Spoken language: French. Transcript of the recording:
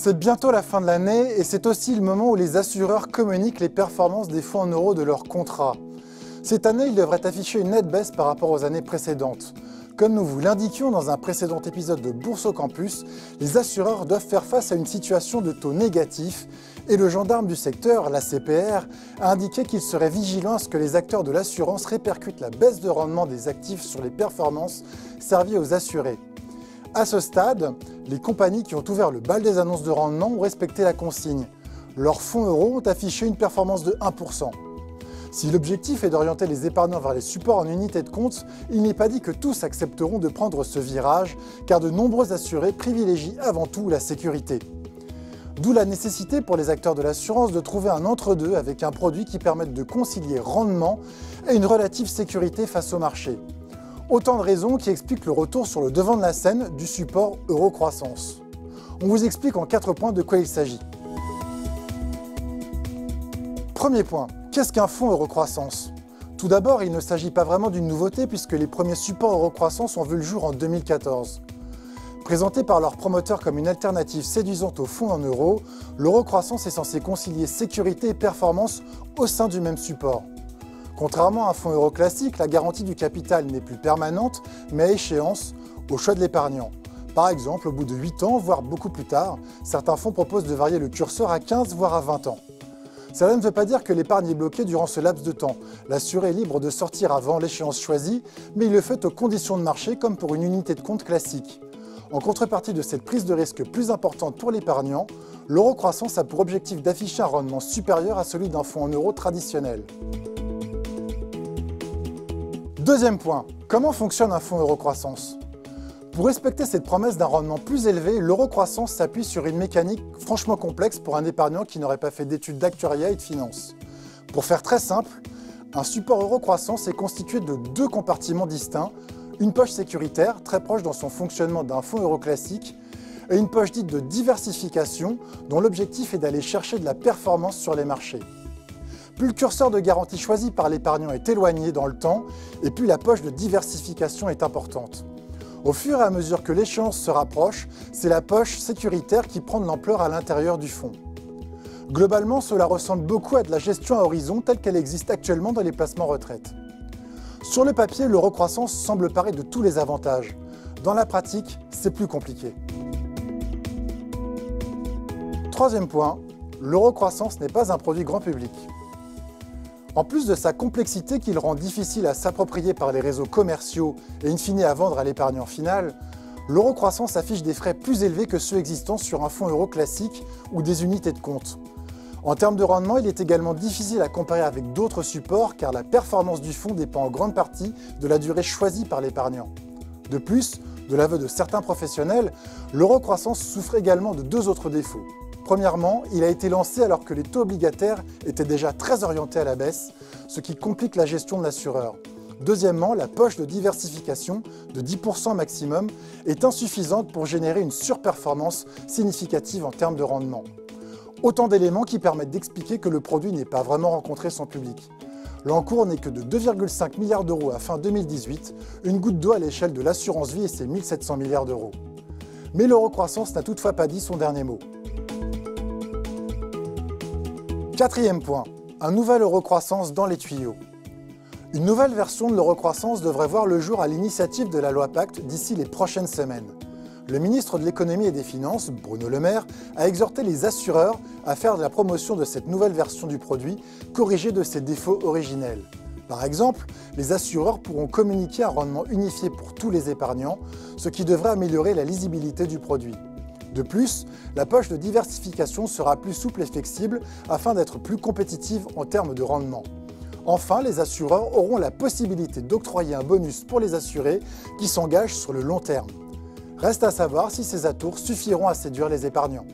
C'est bientôt la fin de l'année et c'est aussi le moment où les assureurs communiquent les performances des fonds en euros de leurs contrats. Cette année, ils devraient afficher une nette baisse par rapport aux années précédentes. Comme nous vous l'indiquions dans un précédent épisode de Bourse au Campus, les assureurs doivent faire face à une situation de taux négatif et le gendarme du secteur, la CPR, a indiqué qu'il serait vigilant à ce que les acteurs de l'assurance répercutent la baisse de rendement des actifs sur les performances servies aux assurés. À ce stade, les compagnies qui ont ouvert le bal des annonces de rendement ont respecté la consigne. Leurs fonds euros ont affiché une performance de 1%. Si l'objectif est d'orienter les épargnants vers les supports en unité de compte, il n'est pas dit que tous accepteront de prendre ce virage, car de nombreux assurés privilégient avant tout la sécurité. D'où la nécessité pour les acteurs de l'assurance de trouver un entre-deux avec un produit qui permette de concilier rendement et une relative sécurité face au marché. Autant de raisons qui expliquent le retour sur le devant de la scène du support euro-croissance. On vous explique en 4 points de quoi il s'agit. Premier point, qu'est-ce qu'un fonds euro-croissance? Tout d'abord, il ne s'agit pas vraiment d'une nouveauté puisque les premiers supports euro-croissance ont vu le jour en 2014. Présenté par leurs promoteurs comme une alternative séduisante aux fonds en euros, l'euro-croissance est censé concilier sécurité et performance au sein du même support. Contrairement à un fonds euro classique, la garantie du capital n'est plus permanente, mais à échéance, au choix de l'épargnant. Par exemple, au bout de 8 ans, voire beaucoup plus tard, certains fonds proposent de varier le curseur à 15 voire à 20 ans. Cela ne veut pas dire que l'épargne est bloquée durant ce laps de temps. L'assuré est libre de sortir avant l'échéance choisie, mais il le fait aux conditions de marché comme pour une unité de compte classique. En contrepartie de cette prise de risque plus importante pour l'épargnant, l'euro-croissance a pour objectif d'afficher un rendement supérieur à celui d'un fonds en euros traditionnel. Deuxième point, comment fonctionne un fonds euro-croissance? Pour respecter cette promesse d'un rendement plus élevé, l'euro-croissance s'appuie sur une mécanique franchement complexe pour un épargnant qui n'aurait pas fait d'études d'actuariat et de finance. Pour faire très simple, un support euro-croissance est constitué de 2 compartiments distincts, une poche sécuritaire, très proche dans son fonctionnement d'un fonds euro classique, et une poche dite de diversification, dont l'objectif est d'aller chercher de la performance sur les marchés. Plus le curseur de garantie choisi par l'épargnant est éloigné dans le temps, et plus la poche de diversification est importante. Au fur et à mesure que l'échéance se rapproche, c'est la poche sécuritaire qui prend de l'ampleur à l'intérieur du fonds. Globalement, cela ressemble beaucoup à de la gestion à horizon telle qu'elle existe actuellement dans les placements retraite. Sur le papier, l'euro-croissance semble parer de tous les avantages. Dans la pratique, c'est plus compliqué. Troisième point, l'euro-croissance n'est pas un produit grand public. En plus de sa complexité qui le rend difficile à s'approprier par les réseaux commerciaux et in fine à vendre à l'épargnant final, l'euro-croissance affiche des frais plus élevés que ceux existants sur un fonds euro classique ou des unités de compte. En termes de rendement, il est également difficile à comparer avec d'autres supports car la performance du fonds dépend en grande partie de la durée choisie par l'épargnant. De plus, de l'aveu de certains professionnels, l'euro-croissance souffre également de 2 autres défauts. Premièrement, il a été lancé alors que les taux obligataires étaient déjà très orientés à la baisse, ce qui complique la gestion de l'assureur. Deuxièmement, la poche de diversification de 10% maximum est insuffisante pour générer une surperformance significative en termes de rendement. Autant d'éléments qui permettent d'expliquer que le produit n'ait pas vraiment rencontré son public. L'encours n'est que de 2,5 milliards d'euros à fin 2018, une goutte d'eau à l'échelle de l'assurance vie et ses 1700 milliards d'euros. Mais l'euro-croissance n'a toutefois pas dit son dernier mot. Quatrième point, un nouvel euro-croissance dans les tuyaux. Une nouvelle version de l'euro-croissance devrait voir le jour à l'initiative de la loi Pacte d'ici les prochaines semaines. Le ministre de l'économie et des finances, Bruno Le Maire, a exhorté les assureurs à faire de la promotion de cette nouvelle version du produit, corrigée de ses défauts originels. Par exemple, les assureurs pourront communiquer un rendement unifié pour tous les épargnants, ce qui devrait améliorer la lisibilité du produit. De plus, la poche de diversification sera plus souple et flexible afin d'être plus compétitive en termes de rendement. Enfin, les assureurs auront la possibilité d'octroyer un bonus pour les assurés qui s'engagent sur le long terme. Reste à savoir si ces atours suffiront à séduire les épargnants.